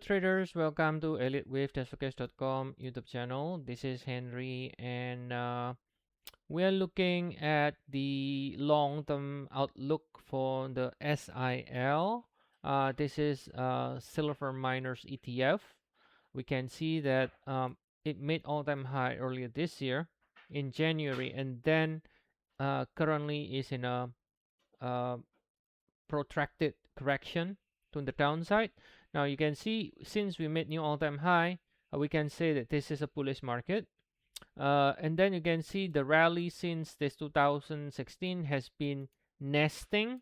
traders, welcome to Elliottwave YouTube channel. This is Henry, and we are looking at the long-term outlook for the SIL. This is Silver Miners ETF. We can see that it made all-time high earlier this year in January, and then currently is in a uh, protracted correction to the downside. Now you can see since we made new all-time high, we can say that this is a bullish market. And then you can see the rally since this 2016 has been nesting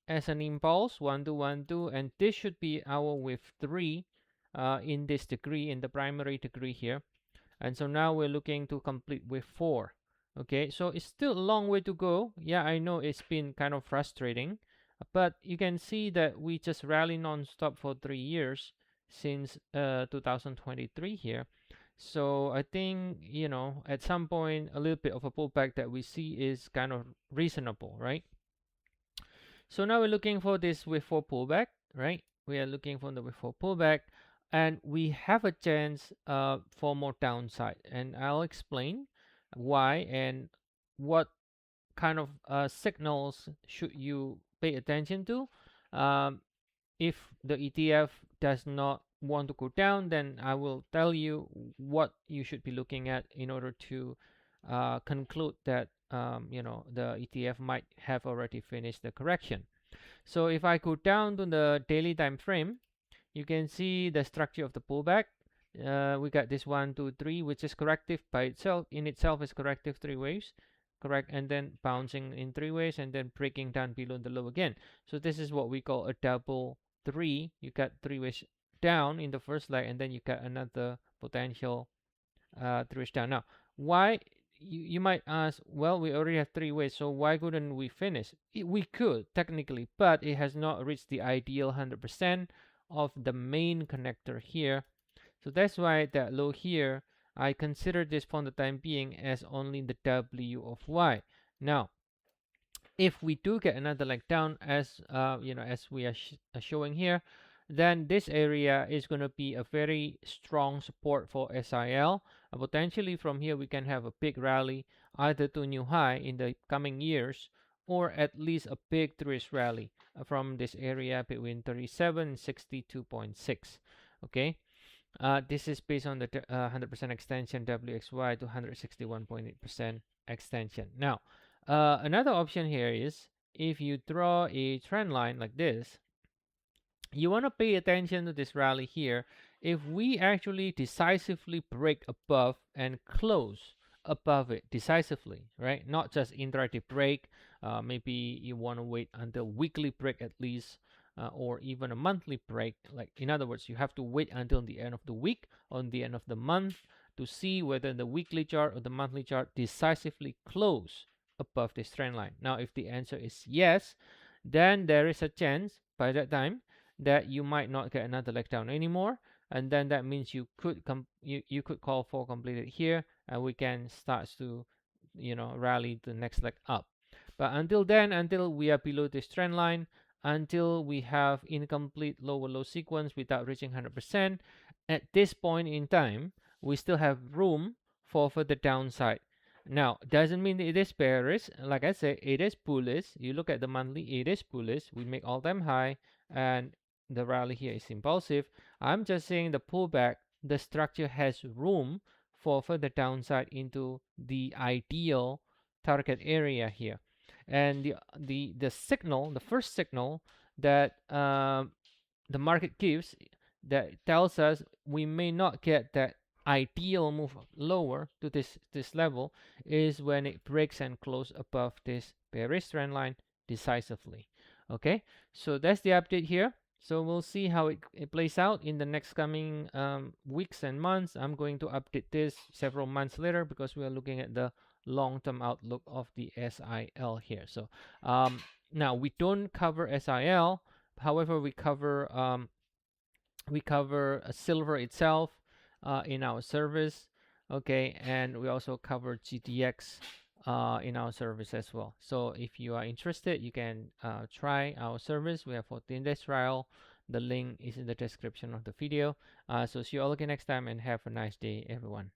as an impulse 1 2 1 2, and this should be our wave 3 in this degree, in the primary degree here. And so now we're looking to complete wave 4. Okay, so it's still a long way to go. Yeah, I know it's been kind of frustrating, but you can see that we just rally non-stop for 3 years since 2023 here. So I think, at some point, a little bit of a pullback that we see is kind of reasonable, right? So now we're looking for this wave 4 pullback, right? We are looking for the wave 4 pullback, and we have a chance for more downside. And I'll explain why and what kind of signals should you pay attention to. If the ETF does not want to go down, then I will tell you what you should be looking at in order to conclude that the ETF might have already finished the correction. So if I go down to the daily time frame, you can see the structure of the pullback. We got this 1 2 3, which is corrective by itself. In itself is corrective 3 waves, correct, and then bouncing in 3 waves and then breaking down below the low again. So this is what we call a double 3. You got 3 waves down in the first leg, and then you got another potential 3 waves down. Now, why? You might ask, well, we already have 3 waves, so why couldn't we finish? We could technically, but it has not reached the ideal 100% of the main connector here. So that's why that low here, I consider this for the time being as only the W of Y. Now, if we do get another leg down, as as we are showing here, then this area is going to be a very strong support for SIL. Potentially from here we can have a big rally either to new high in the coming years, or at least a big 3 rally from this area between 37 and 62.6. Okay, this is based on the 100% extension WXY to 161.8% extension. Now, another option here is if you draw a trend line like this, you want to pay attention to this rally here. If we actually decisively break above and close above it decisively, right? Not just intraday break. Maybe you want to wait until weekly break at least, or even a monthly break. Like, in other words, you have to wait until the end of the week, on the end of the month, to see whether the weekly chart or the monthly chart decisively close above this trend line. Now, if the answer is yes, then there is a chance by that time that you might not get another leg down anymore, and then that means you could you could call for completed here, and we can start to rally the next leg up. But until then, until we are below this trend line, until we have incomplete lower low sequence without reaching 100%, at this point in time we still have room for further downside. Now, doesn't mean it is bearish. Like I said, it is bullish. You look at the monthly, it is bullish. We make all-time high, and the rally here is impulsive. I'm just saying the pullback, the structure has room for further downside into the ideal target area here. And the signal, the first signal that the market gives, that tells us we may not get that ideal move lower to this level, is when it breaks and closes above this bearish trend line decisively. Okay, so that's the update here. So we'll see how it plays out in the next coming weeks and months. I'm going to update this several months later because we are looking at the long-term outlook of the SIL here. So now we don't cover SIL, however we cover silver itself in our service. Okay, and we also cover GDX in our service as well. So if you are interested, you can try our service. We have 14 days trial. The link is in the description of the video. So see you all again next time, and have a nice day, everyone.